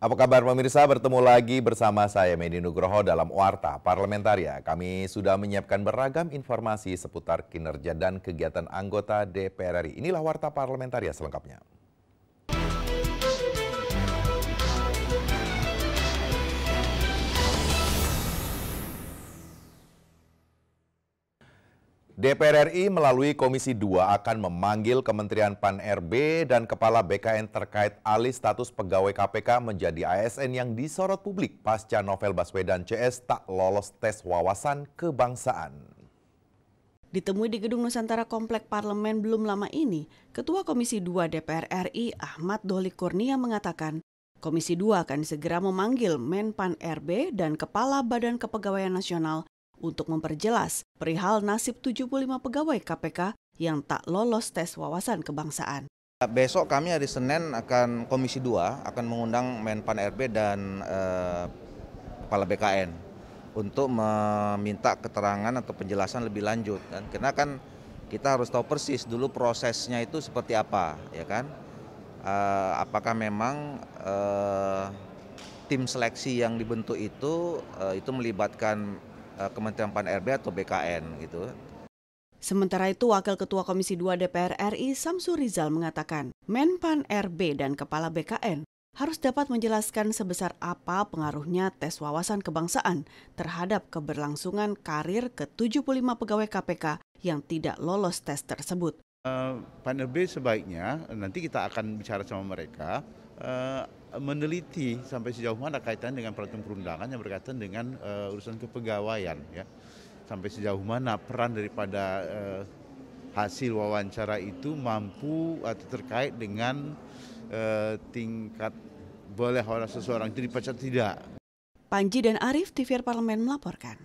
Apa kabar pemirsa? Bertemu lagi bersama saya Medi Nugroho dalam Warta Parlamentaria. Kami sudah menyiapkan beragam informasi seputar kinerja dan kegiatan anggota DPR RI. Inilah Warta Parlamentaria selengkapnya. DPR RI melalui Komisi 2 akan memanggil Kementerian Pan-RB dan Kepala BKN terkait alih status pegawai KPK menjadi ASN yang disorot publik pasca Novel Baswedan CS tak lolos tes wawasan kebangsaan. Ditemui di Gedung Nusantara Komplek Parlemen belum lama ini, Ketua Komisi 2 DPR RI Ahmad Dahlan Kurnia mengatakan, Komisi 2 akan segera memanggil Menpan RB dan Kepala Badan Kepegawaian Nasional untuk memperjelas perihal nasib 75 pegawai KPK yang tak lolos tes wawasan kebangsaan. Besok kami hari Senin Komisi 2 akan mengundang Menpan RB dan Kepala BKN untuk meminta keterangan atau penjelasan lebih lanjut. Karena kan kita harus tahu persis dulu prosesnya itu seperti apa, ya kan? Apakah memang tim seleksi yang dibentuk itu melibatkan Kementerian Pan-RB atau BKN gitu. Sementara itu, Wakil Ketua Komisi 2 DPR RI Samsu Rizal mengatakan, Menpan RB dan Kepala BKN harus dapat menjelaskan sebesar apa pengaruhnya tes wawasan kebangsaan terhadap keberlangsungan karir ke-75 pegawai KPK yang tidak lolos tes tersebut. Pan-RB sebaiknya nanti kita akan bicara sama mereka, meneliti sampai sejauh mana kaitan dengan peraturan perundangan yang berkaitan dengan urusan kepegawaian, ya. Sampai sejauh mana peran daripada hasil wawancara itu mampu atau terkait dengan tingkat boleh orang seseorang itu dipecat tidak. Panji dan Arif, TVR Parlemen melaporkan.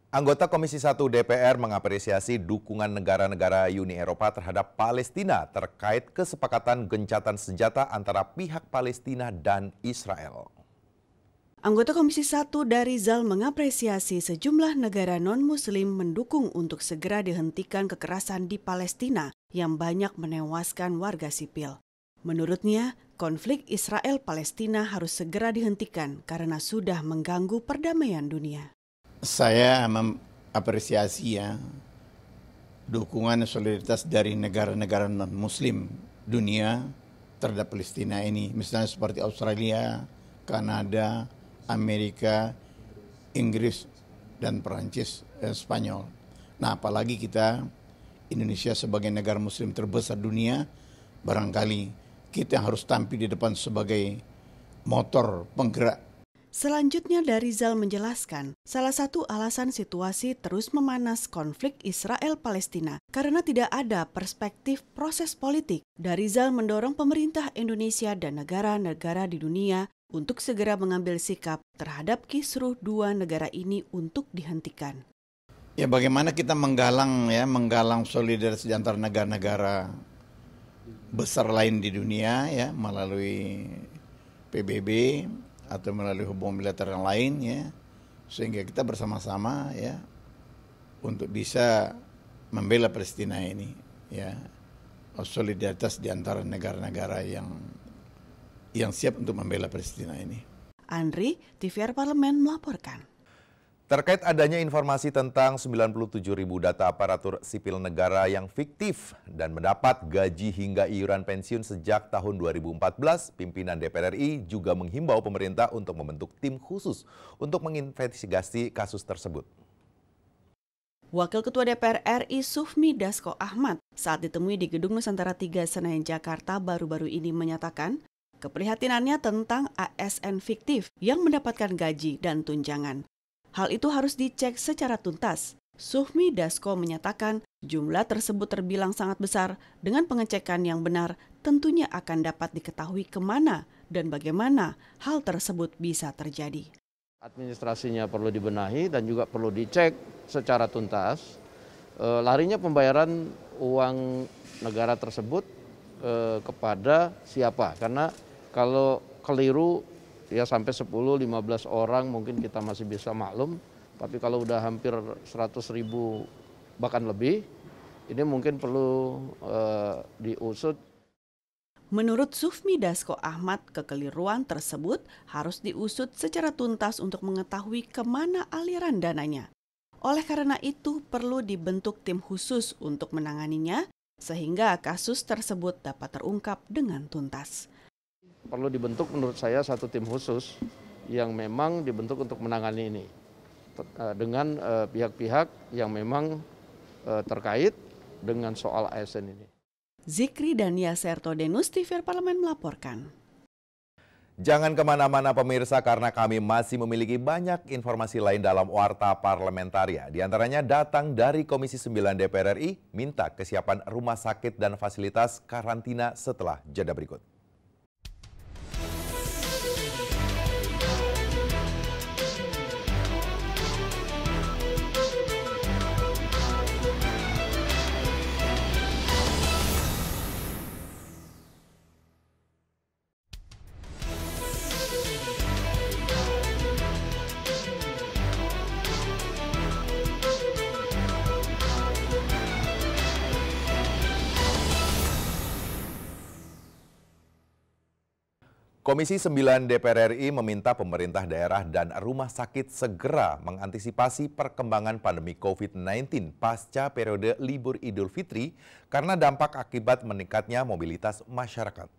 Anggota Komisi 1 DPR mengapresiasi dukungan negara-negara Uni Eropa terhadap Palestina terkait kesepakatan gencatan senjata antara pihak Palestina dan Israel. Anggota Komisi 1 dari Zal mengapresiasi sejumlah negara non-Muslim mendukung untuk segera dihentikan kekerasan di Palestina yang banyak menewaskan warga sipil. Menurutnya, konflik Israel-Palestina harus segera dihentikan karena sudah mengganggu perdamaian dunia. Saya mengapresiasi dukungan solidaritas dari negara-negara non-Muslim dunia terhadap Palestina ini. Misalnya seperti Australia, Kanada, Amerika, Inggris, dan Perancis, Spanyol. Nah, apalagi kita, Indonesia sebagai negara Muslim terbesar dunia, barangkali kita harus tampil di depan sebagai motor penggerak. Selanjutnya dari Zal menjelaskan, salah satu alasan situasi terus memanas konflik Israel-Palestina karena tidak ada perspektif proses politik. Dari Zal mendorong pemerintah Indonesia dan negara-negara di dunia untuk segera mengambil sikap terhadap kisruh dua negara ini untuk dihentikan. Ya, bagaimana kita menggalang solidaritas di antara negara-negara besar lain di dunia, ya, melalui PBB atau melalui hubungan militer yang lain, ya, sehingga kita bersama-sama, ya, untuk bisa membela Palestina ini, ya, solidaritas di antara negara-negara yang siap untuk membela Palestina ini. Andri, TVR Parlemen melaporkan. Terkait adanya informasi tentang 97.000 data aparatur sipil negara yang fiktif dan mendapat gaji hingga iuran pensiun sejak tahun 2014, pimpinan DPR RI juga menghimbau pemerintah untuk membentuk tim khusus untuk menginvestigasi kasus tersebut. Wakil Ketua DPR RI Sufmi Dasko Ahmad saat ditemui di Gedung Nusantara 3 Senayan Jakarta baru-baru ini menyatakan keprihatinannya tentang ASN fiktif yang mendapatkan gaji dan tunjangan. Hal itu harus dicek secara tuntas. Sufmi Dasko menyatakan jumlah tersebut terbilang sangat besar. Dengan pengecekan yang benar, tentunya akan dapat diketahui kemana dan bagaimana hal tersebut bisa terjadi. Administrasinya perlu dibenahi dan juga perlu dicek secara tuntas. Larinya pembayaran uang negara tersebut kepada siapa? Karena kalau keliru, ya sampai 10-15 orang mungkin kita masih bisa maklum, tapi kalau udah hampir 100.000 bahkan lebih, ini mungkin perlu diusut. Menurut Sufmi Dasko Ahmad, kekeliruan tersebut harus diusut secara tuntas untuk mengetahui kemana aliran dananya. Oleh karena itu, perlu dibentuk tim khusus untuk menanganinya, sehingga kasus tersebut dapat terungkap dengan tuntas. Perlu dibentuk menurut saya satu tim khusus yang memang dibentuk untuk menangani ini dengan pihak-pihak yang memang terkait dengan soal ASN ini. Zikri dan Yaserto Denus, TVR Parlemen melaporkan. Jangan kemana-mana pemirsa karena kami masih memiliki banyak informasi lain dalam Warta Parlamentaria. Di antaranya datang dari Komisi 9 DPR RI minta kesiapan rumah sakit dan fasilitas karantina setelah jeda berikut. Komisi 9 DPR RI meminta pemerintah daerah dan rumah sakit segera mengantisipasi perkembangan pandemi COVID-19 pasca periode libur Idul Fitri karena dampak akibat meningkatnya mobilitas masyarakat.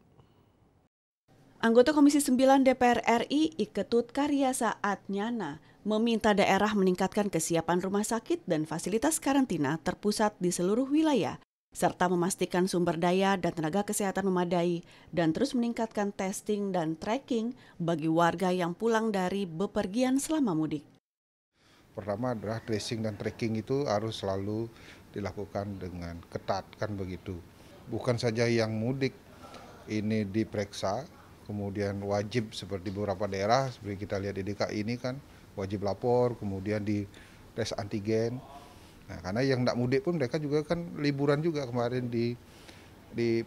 Anggota Komisi 9 DPR RI Iketut Karya Saat Nyana meminta daerah meningkatkan kesiapan rumah sakit dan fasilitas karantina terpusat di seluruh wilayah, serta memastikan sumber daya dan tenaga kesehatan memadai dan terus meningkatkan testing dan tracking bagi warga yang pulang dari bepergian selama mudik. Pertama adalah tracing dan tracking itu harus selalu dilakukan dengan ketat, kan begitu. Bukan saja yang mudik ini diperiksa, kemudian wajib seperti beberapa daerah, seperti kita lihat di DKI ini kan wajib lapor, kemudian di tes antigen. Nah, karena yang tidak mudik pun mereka juga kan liburan juga kemarin di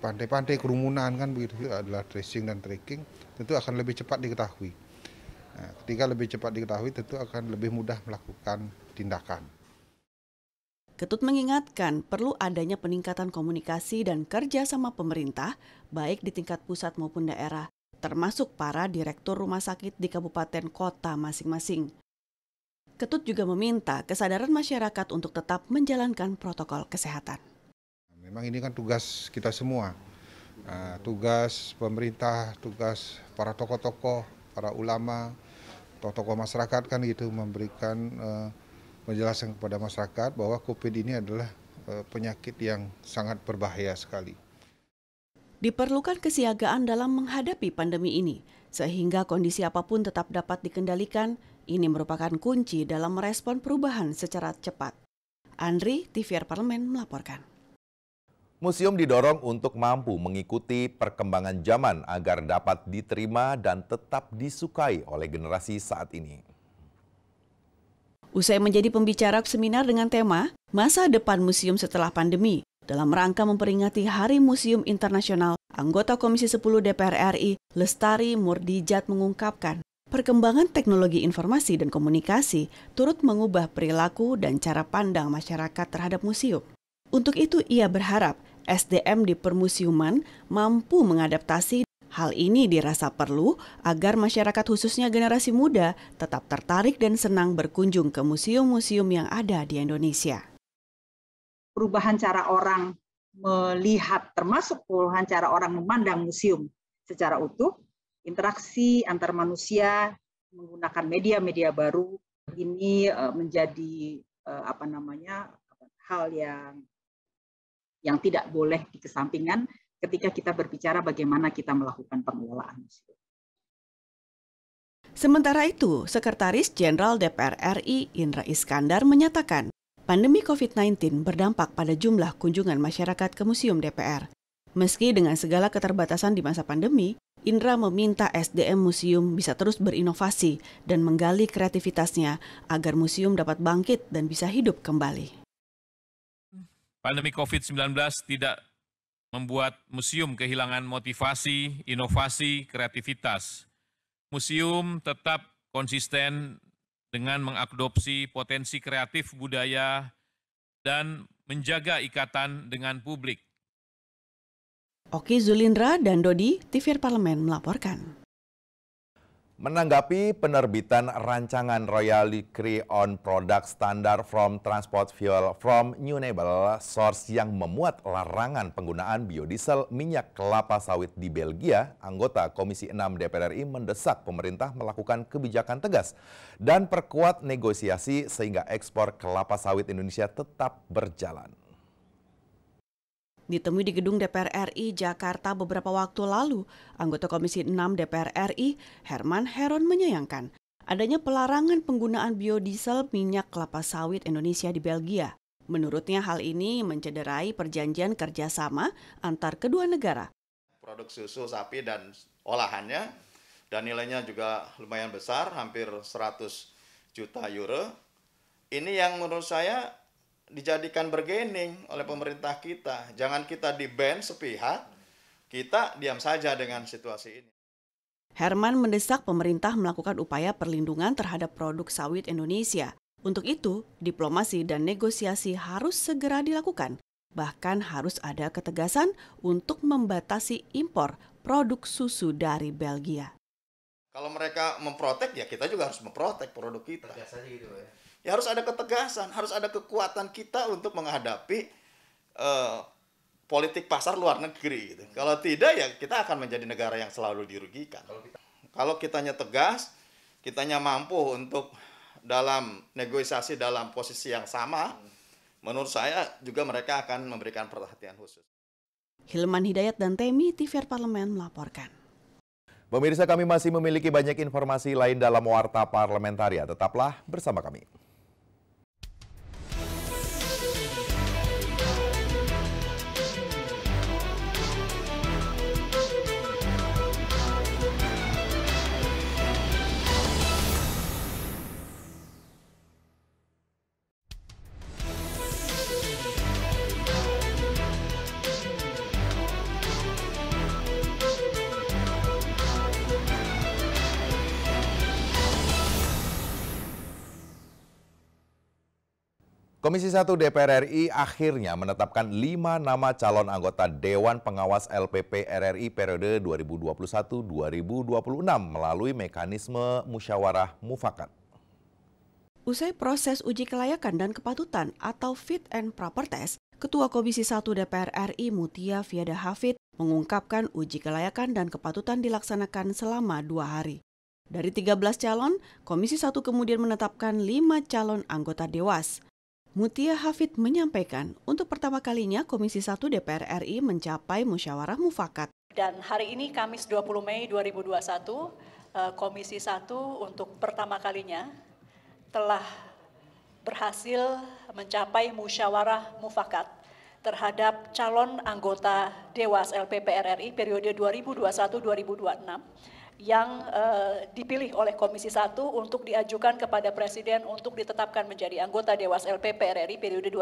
pantai-pantai kerumunan kan begitu, adalah tracing dan tracking tentu akan lebih cepat diketahui. Nah, ketika lebih cepat diketahui tentu akan lebih mudah melakukan tindakan. Ketut mengingatkan perlu adanya peningkatan komunikasi dan kerja sama pemerintah baik di tingkat pusat maupun daerah, termasuk para direktur rumah sakit di kabupaten kota masing-masing. Ketut juga meminta kesadaran masyarakat untuk tetap menjalankan protokol kesehatan. Memang ini kan tugas kita semua, tugas pemerintah, tugas para tokoh-tokoh, para ulama, tokoh-tokoh masyarakat kan gitu, memberikan penjelasan kepada masyarakat bahwa COVID ini adalah penyakit yang sangat berbahaya sekali. Diperlukan kesiagaan dalam menghadapi pandemi ini, sehingga kondisi apapun tetap dapat dikendalikan. Ini merupakan kunci dalam merespon perubahan secara cepat. Andri, TVR Parlemen melaporkan. Museum didorong untuk mampu mengikuti perkembangan zaman agar dapat diterima dan tetap disukai oleh generasi saat ini. Usai menjadi pembicara seminar dengan tema Masa Depan Museum Setelah Pandemi, dalam rangka memperingati Hari Museum Internasional, anggota Komisi 10 DPR RI, Lestari Murdijat mengungkapkan, perkembangan teknologi informasi dan komunikasi turut mengubah perilaku dan cara pandang masyarakat terhadap museum. Untuk itu, ia berharap SDM di permusiuman mampu mengadaptasi. Hal ini dirasa perlu agar masyarakat khususnya generasi muda tetap tertarik dan senang berkunjung ke museum-museum yang ada di Indonesia. Perubahan cara orang melihat, termasuk perubahan cara orang memandang museum secara utuh, interaksi antar manusia menggunakan media-media baru ini menjadi hal yang tidak boleh dikesampingkan ketika kita berbicara bagaimana kita melakukan pengelolaan museum. Sementara itu, Sekretaris Jenderal DPR RI Indra Iskandar menyatakan, pandemi COVID-19 berdampak pada jumlah kunjungan masyarakat ke museum DPR. Meski dengan segala keterbatasan di masa pandemi, Indra meminta SDM museum bisa terus berinovasi dan menggali kreativitasnya agar museum dapat bangkit dan bisa hidup kembali. Pandemi COVID-19 tidak membuat museum kehilangan motivasi, inovasi, kreativitas. Museum tetap konsisten dengan mengadopsi potensi kreatif budaya dan menjaga ikatan dengan publik. Oki Zulindra dan Dodi, TVR Parlemen melaporkan. Menanggapi penerbitan rancangan Royal Decree on Product Standard from Transport Fuel from Renewable Source yang memuat larangan penggunaan biodiesel minyak kelapa sawit di Belgia, anggota Komisi 6 DPR RI mendesak pemerintah melakukan kebijakan tegas dan perkuat negosiasi sehingga ekspor kelapa sawit Indonesia tetap berjalan. Ditemui di gedung DPR RI Jakarta beberapa waktu lalu, anggota Komisi 6 DPR RI, Herman Heron menyayangkan adanya pelarangan penggunaan biodiesel minyak kelapa sawit Indonesia di Belgia. Menurutnya hal ini mencederai perjanjian kerjasama antar kedua negara. Produk susu sapi dan olahannya, dan nilainya juga lumayan besar, hampir 100 juta euro. Ini yang menurut saya dijadikan bargaining oleh pemerintah kita. Jangan kita di-ban sepihak, kita diam saja dengan situasi ini. Herman mendesak pemerintah melakukan upaya perlindungan terhadap produk sawit Indonesia. Untuk itu, diplomasi dan negosiasi harus segera dilakukan. Bahkan harus ada ketegasan untuk membatasi impor produk susu dari Belgia. Kalau mereka memprotek, ya kita juga harus memprotek produk kita. Tegas aja gitu ya. Ya harus ada ketegasan, harus ada kekuatan kita untuk menghadapi politik pasar luar negeri. Gitu. Kalau tidak, ya kita akan menjadi negara yang selalu dirugikan. Kalau kitanya tegas, kitanya mampu untuk dalam negosiasi dalam posisi yang sama, menurut saya juga mereka akan memberikan perhatian khusus. Hilman Hidayat dan Temi, TVR Parlemen melaporkan. Pemirsa, kami masih memiliki banyak informasi lain dalam Warta Parlamentaria. Tetaplah bersama kami. Komisi 1 DPR RI akhirnya menetapkan 5 nama calon anggota Dewan Pengawas LPP RRI periode 2021-2026 melalui mekanisme musyawarah mufakat. Usai proses uji kelayakan dan kepatutan atau fit and proper test, Ketua Komisi 1 DPR RI Mutia Fiada Hafid mengungkapkan uji kelayakan dan kepatutan dilaksanakan selama 2 hari. Dari 13 calon, Komisi 1 kemudian menetapkan 5 calon anggota Dewas. Mutia Hafid menyampaikan, untuk pertama kalinya Komisi 1 DPR RI mencapai musyawarah mufakat. Dan hari ini Kamis 20 Mei 2021, Komisi 1 untuk pertama kalinya telah berhasil mencapai musyawarah mufakat terhadap calon anggota Dewas LPP RRI periode 2021-2026 yang dipilih oleh Komisi 1 untuk diajukan kepada Presiden untuk ditetapkan menjadi anggota Dewas LPP RRI periode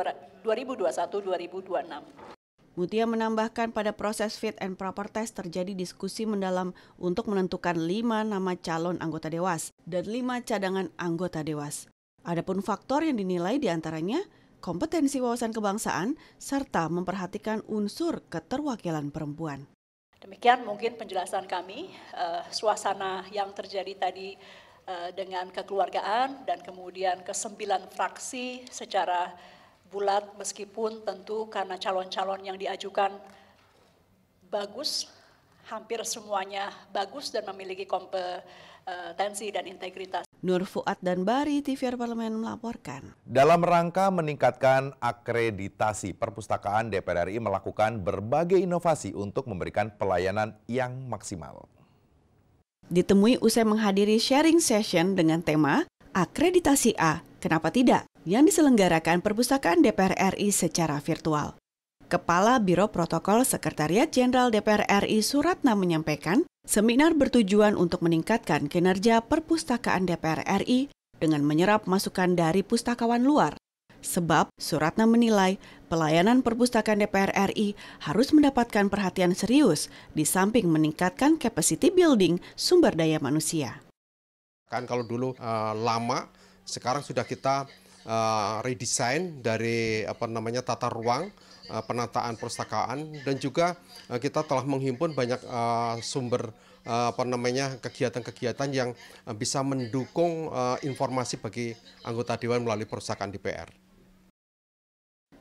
2021-2026. Mutia menambahkan pada proses fit and proper test terjadi diskusi mendalam untuk menentukan 5 nama calon anggota Dewas dan 5 cadangan anggota Dewas. Adapun faktor yang dinilai diantaranya kompetensi wawasan kebangsaan serta memperhatikan unsur keterwakilan perempuan. Demikian mungkin penjelasan kami, suasana yang terjadi tadi dengan kekeluargaan dan kemudian ke-9 fraksi secara bulat meskipun tentu karena calon-calon yang diajukan bagus, hampir semuanya bagus dan memiliki kompetensi dan integritas. Nur Fuad dan Bari, TVR Parlemen melaporkan. Dalam rangka meningkatkan akreditasi perpustakaan, DPR RI melakukan berbagai inovasi untuk memberikan pelayanan yang maksimal. Ditemui usai menghadiri sharing session dengan tema Akreditasi A, Kenapa Tidak? Yang diselenggarakan Perpustakaan DPR RI secara virtual. Kepala Biro Protokol Sekretariat Jenderal DPR RI Suratna menyampaikan, seminar bertujuan untuk meningkatkan kinerja perpustakaan DPR RI dengan menyerap masukan dari pustakawan luar. Sebab Suratna menilai pelayanan perpustakaan DPR RI harus mendapatkan perhatian serius di samping meningkatkan capacity building sumber daya manusia. Kan kalau dulu lama, sekarang sudah kita redesign dari tata ruang penataan perpustakaan, dan juga kita telah menghimpun banyak sumber kegiatan-kegiatan yang bisa mendukung informasi bagi anggota Dewan melalui perpustakaan DPR.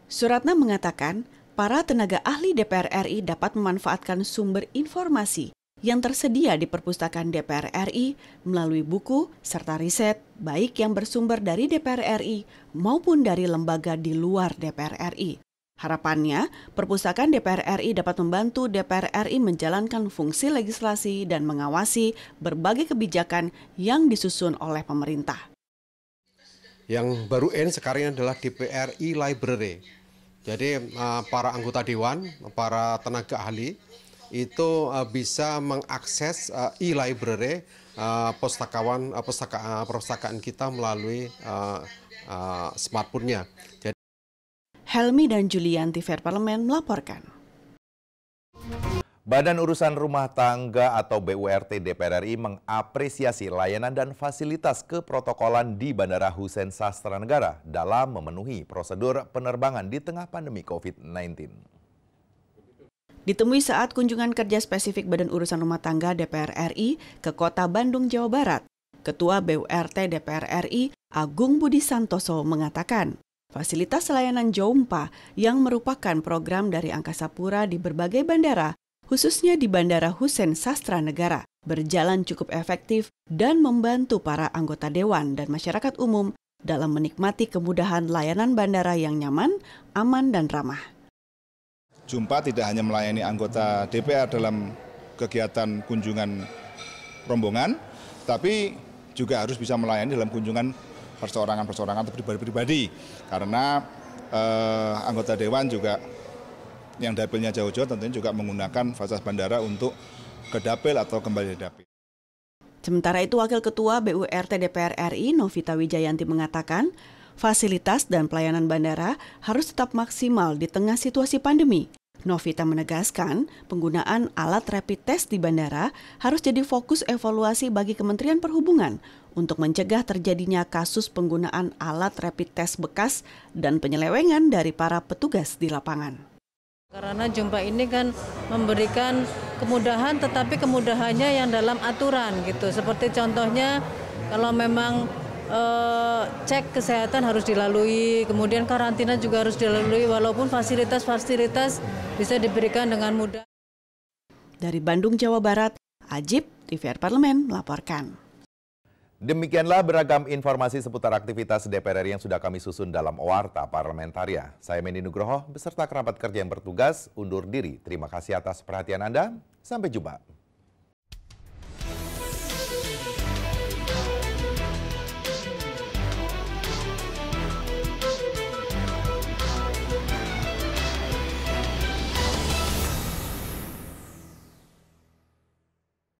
Suratna mengatakan, para tenaga ahli DPR RI dapat memanfaatkan sumber informasi yang tersedia di perpustakaan DPR RI melalui buku serta riset, baik yang bersumber dari DPR RI maupun dari lembaga di luar DPR RI. Harapannya, perpustakaan DPR RI dapat membantu DPR RI menjalankan fungsi legislasi dan mengawasi berbagai kebijakan yang disusun oleh pemerintah. Yang baru sekarang adalah DPR Library. Jadi para anggota Dewan, para tenaga ahli itu bisa mengakses e-library perpustakaan kita melalui smartphone-nya. Helmi dan Julianti, Fair Parlemen melaporkan. Badan Urusan Rumah Tangga atau BURT DPR RI mengapresiasi layanan dan fasilitas keprotokolan di Bandara Hussein Sastra Negara dalam memenuhi prosedur penerbangan di tengah pandemi COVID-19. Ditemui saat kunjungan kerja spesifik Badan Urusan Rumah Tangga DPR RI ke Kota Bandung, Jawa Barat, Ketua BURT DPR RI Agung Budi Santoso mengatakan, fasilitas layanan Joumpa yang merupakan program dari Angkasa Pura di berbagai bandara, khususnya di Bandara Hussein Sastra Negara, berjalan cukup efektif dan membantu para anggota Dewan dan masyarakat umum dalam menikmati kemudahan layanan bandara yang nyaman, aman, dan ramah. Joumpa tidak hanya melayani anggota DPR dalam kegiatan kunjungan rombongan, tapi juga harus bisa melayani dalam kunjungan perseorangan-perseorangan atau pribadi-pribadi. Karena anggota Dewan juga yang dapilnya jauh-jauh tentunya juga menggunakan fasilitas bandara untuk ke dapil atau kembali dari dapil. Sementara itu, Wakil Ketua BURT DPR RI Novita Wijayanti mengatakan, fasilitas dan pelayanan bandara harus tetap maksimal di tengah situasi pandemi. Novita menegaskan, penggunaan alat rapid test di bandara harus jadi fokus evaluasi bagi Kementerian Perhubungan untuk mencegah terjadinya kasus penggunaan alat rapid test bekas dan penyelewengan dari para petugas di lapangan. Karena Joumpa ini kan memberikan kemudahan, tetapi kemudahannya yang dalam aturan gitu. Seperti contohnya kalau memang cek kesehatan harus dilalui, kemudian karantina juga harus dilalui, walaupun fasilitas-fasilitas bisa diberikan dengan mudah. Dari Bandung, Jawa Barat, Ajib, TVR Parlemen melaporkan. Demikianlah beragam informasi seputar aktivitas DPR RI yang sudah kami susun dalam Warta Parlamentaria. Saya Mendi Nugroho beserta kerabat kerja yang bertugas undur diri. Terima kasih atas perhatian Anda. Sampai jumpa.